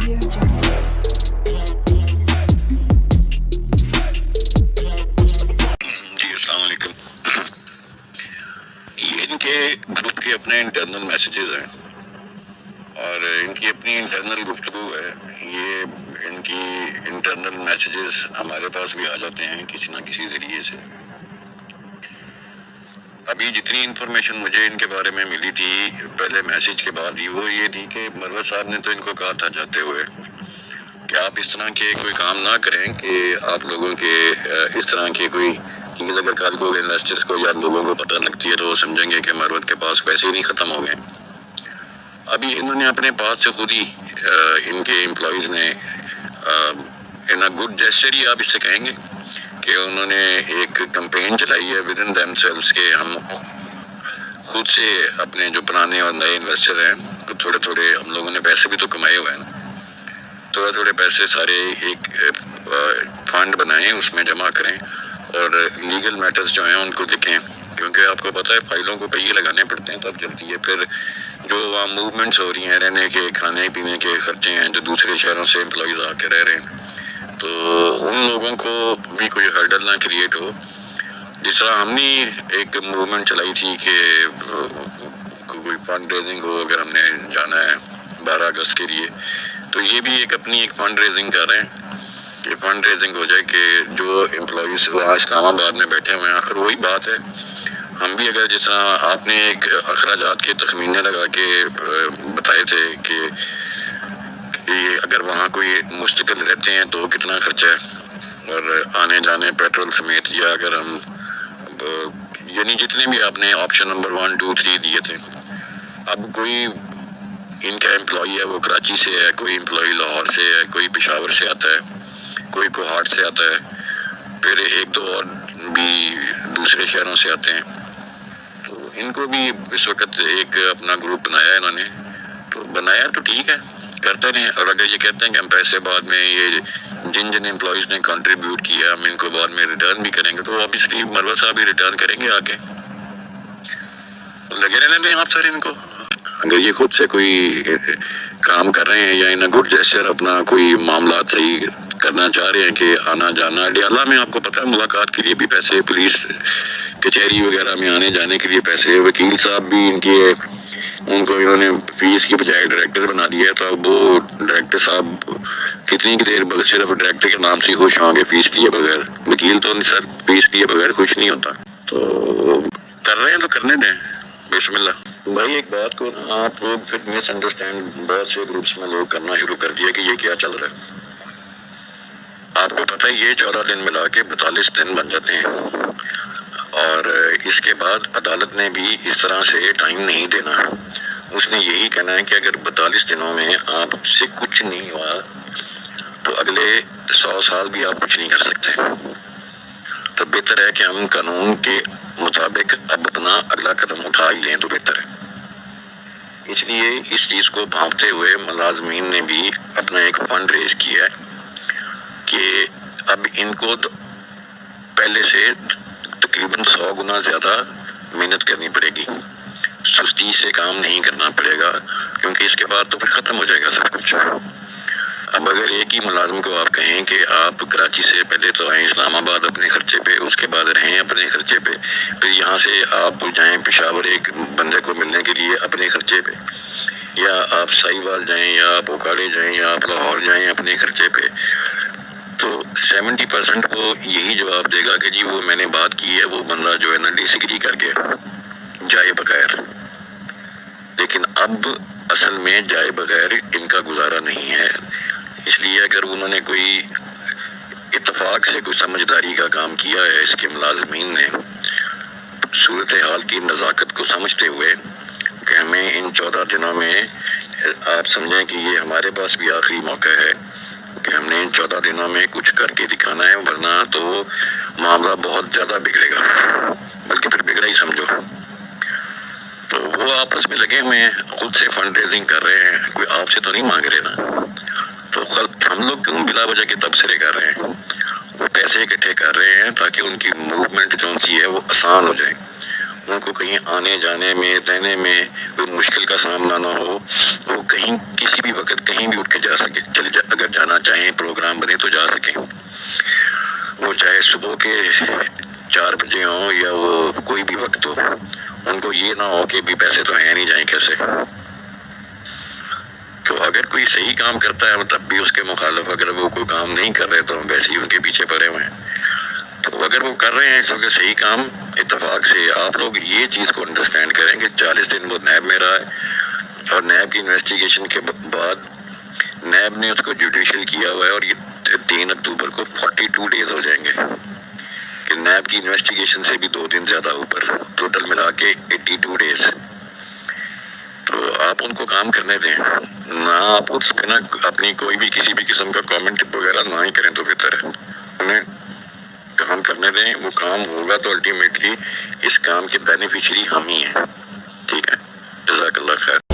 جی السلام علیکم. یہ ان کے گروپ کے اپنے انٹرنل میسیجز ہیں اور ان کی اپنی انٹرنل گفتگو ہے. یہ ان کی انٹرنل میسیجز ہمارے پاس بھی آ جاتے ہیں کسی نہ کسی ذریعے سے. ابھی جتنی انفارمیشن مجھے ان کے بارے میں ملی تھی پہلے میسیج کے بعد ہی وہ یہ تھی کہ مروت صاحب نے تو ان کو کہا تھا جاتے ہوئے کہ آپ اس طرح کے کوئی کام نہ کریں کہ آپ لوگوں کے اس طرح کی کوئی چیز اگر کل کو انویسٹرز کو یا لوگوں کو پتہ لگتی ہے تو وہ سمجھیں گے کہ مروت کے پاس پیسے ہی نہیں ختم ہو گئے. ابھی انہوں نے اپنے پاس سے خود ہی ان کے امپلائیز نے ان اے گڈ جیسچر ہی آپ اس سے کہیں گے کہ انہوں نے ایک کمپین چلائی ہے ود ان دیم سیلفز کہ ہم خود سے اپنے جو پرانے اور نئے انویسٹر ہیں تو تھوڑے تھوڑے ہم لوگوں نے پیسے بھی تو کمائے ہوئے ہیں نا, تھوڑے تھوڑے پیسے سارے ایک فنڈ بنائیں اس میں جمع کریں اور لیگل میٹرز جو ہیں ان کو لکھیں کیونکہ آپ کو پتہ ہے فائلوں کو پہیے لگانے پڑتے ہیں تب چلتی ہے. پھر جو وہاں موومنٹس ہو رہی ہیں رہنے کے کھانے پینے کے خرچے ہیں جو دوسرے شہروں سے امپلائیز آ کے رہ رہے ہیں تو ان لوگوں کو بھی کوئی ہرڈل نہ کریٹ ہو. جس طرح ہم نے ایک موومنٹ چلائی تھی کہ کوئی فنڈ ریزنگ ہو اگر ہم نے جانا ہے 12 اگست کے لیے تو یہ بھی ایک اپنی ایک فنڈ ریزنگ کر رہے ہیں کہ فنڈ ریزنگ ہو جائے کہ جو امپلائیز وہاں اسلام آباد میں بیٹھے ہوئے ہیں. آخر وہی بات ہے ہم بھی اگر جس طرح آپ نے ایک اخراجات کے تخمینے لگا کے بتائے تھے کہ اگر وہاں کوئی مستقل رہتے ہیں تو کتنا خرچہ ہے اور آنے جانے پیٹرول سمیت یا اگر ہم یعنی جتنے بھی آپ نے آپشن نمبر 1 2 3 دیے تھے. اب کوئی ان کا امپلائی ہے وہ کراچی سے ہے, کوئی امپلائی لاہور سے ہے, کوئی پشاور سے آتا ہے, کوئی کوہاٹ سے آتا ہے, پھر ایک دو اور بھی دوسرے شہروں سے آتے ہیں. تو ان کو بھی اس وقت ایک اپنا گروپ بنایا ہے انہوں نے. تو بنایا تو ٹھیک ہے کرتے رہیں اور اگر یہ کہتے ہیں کہ ہم پیسے بعد میں یہ جن امپلائیز نے کنٹریبیوٹ کیا ہم ان کو بعد میں ریٹرن بھی کریں گے تو obviously مروت صاحب بھی ریٹرن کریں گے آگے. لگے رہنے دیں آپ سر ان کو. اگر یہ خود سے کوئی کام کر رہے ہیں یا ان گڈ جیسر اپنا کوئی معاملات صحیح کرنا چاہ رہے ہیں کہ آنا جانا ڈیالہ میں آپ کو پتہ ہے ملاقات کے لیے بھی پیسے, پولیس کچہری وغیرہ میں آنے جانے کے لیے پیسے, وکیل صاحب بھی ان کے ان کو انہوں نے فیس کی بجائے ڈائریکٹر بنا دیا ہے تو اب وہ ڈائریکٹر صاحب کتنی دیر صرف ڈائریکٹر کے نام سے خوش ہوں گے فیس دیے بغیر. وکیل تو سر فیس دیے بغیر خوش نہیں ہوتا. تو کر رہے ہیں تو کرنے دیں بسم اللہ. بھائی ایک بات کو آپ لوگ پھر مس انڈرسٹینڈ بہت سے گروپس میں لوگ کرنا شروع کر دیا کہ یہ کیا چل رہا ہے. آپ کو پتہ ہے یہ 14 دن ملا کے 42 دن بن جاتے ہیں اور اس کے بعد عدالت نے بھی اس طرح سے ٹائم نہیں دینا. اس نے یہی کہنا ہے کہ اگر 42 دنوں میں آپ سے کچھ نہیں ہوا تو اگلے 100 سال بھی آپ کچھ نہیں کر سکتے. تو بہتر ہے کہ ہم قانون کے مطابق اب اپنا اگلا قدم اٹھا ہی لیں تو بہتر ہے. اس لیے اس چیز کو بھانپتے ہوئے ملازمین نے بھی اپنا ایک فنڈ ریز کیا ہے کہ اب ان کو پہلے سے تقریباً 100 گنا زیادہ محنت کرنی پڑے گی. سستی سے کام نہیں کرنا پڑے گا کیونکہ اس کے بعد تو پھر ختم ہو جائے گا سب کچھ. اب اگر ایک ہی ملازم کو آپ کہیں کہ آپ کراچی سے پہلے تو آئیں اسلام آباد اپنے خرچے پہ, اس کے بعد رہیں اپنے خرچے پہ, پھر یہاں سے آپ جائیں پشاور ایک بندے کو ملنے کے لیے اپنے خرچے پہ, یا آپ سائیوال جائیں یا آپ اوکاڑے جائیں یا آپ لاہور جائیں اپنے خرچے پہ, تو 70% وہ یہی جواب دے گا کہ جی وہ میں نے بات کی ہے, وہ بندہ جو ہے نا ڈس ایگری کر کے جائے بغیر. لیکن اب اصل میں جائے بغیر ان کا گزارا نہیں ہے. اس لیے اگر انہوں نے کوئی اتفاق سے کوئی سمجھداری کا کام کیا ہے اس کے ملازمین نے صورتحال کی نزاکت کو سمجھتے ہوئے کہ ہمیں ان 14 دنوں میں آپ سمجھیں کہ یہ ہمارے پاس بھی آخری موقع ہے کہ ہم نے ان 14 دنوں میں کچھ کر کے دکھانا ہے, ورنہ تو معاملہ بہت زیادہ بگڑے گا, بلکہ پھر بگڑا ہی سمجھو. تو وہ آپس میں لگے ہوئے ہیں, خود سے فنڈ ریزنگ کر رہے ہیں, کوئی آپ سے تو نہیں مانگ رہے نا. تو ہم لوگ کیوں بلا وجہ کے تبصرے کر رہے ہیں؟ وہ پیسے اکٹھے کر رہے ہیں تاکہ ان کی موومنٹ جو سی ہے وہ آسان ہو جائے, ان کو کہیں آنے جانے میں رہنے میں کوئی مشکل کا سامنا نہ ہو, وہ کہیں کسی بھی وقت کہیں بھی اٹھ کے جا سکے چلے کام بنے تو جا سکیں، وہ چاہے صبح کے 4 بجے ہوں یا وہ کوئی بھی وقت ہو، ان کو یہ نہ ہو کہ بھی پیسے تو ہیں نہیں، جائیں کیسے۔ تو اگر کوئی صحیح کام کرتا ہے تب بھی اس کے مخالف اگر وہ کوئی کام نہیں کر رہے تو ہم ویسے ہی ان کے پیچھے پڑے ہوئے ہیں۔ تو اگر وہ کر رہے ہیں اس وقت صحیح کام، اتفاق سے آپ لوگ یہ چیز کو انڈرسٹینڈ کریں کہ 40 دن وہ نیب میں رہا ہے، اور نیب کی انویسٹیگیشن کے بعد نیب نے اس کو جوڈیشل کیا ہوا ہے، اور یہ 3 اکتوبر کو 42 ڈیز ہو جائیں گے، کہ نیب کی انویسٹیگیشن سے بھی 2 دن زیادہ اوپر، ٹوٹل ملا کے 82 ڈیز۔ تو آپ ان کو کام کرنے دیں، نہ آپ اس پہ نہ اپنی کوئی بھی کسی بھی قسم کا کامنٹ وغیرہ نہ ہی کریں تو بہتر ہے، انہیں کام کرنے دیں، وہ کام ہوگا تو الٹیمیٹلی اس کام کے بینیفیشری ہم ہی ہیں۔ ٹھیک ہے، جزاک اللہ خیر۔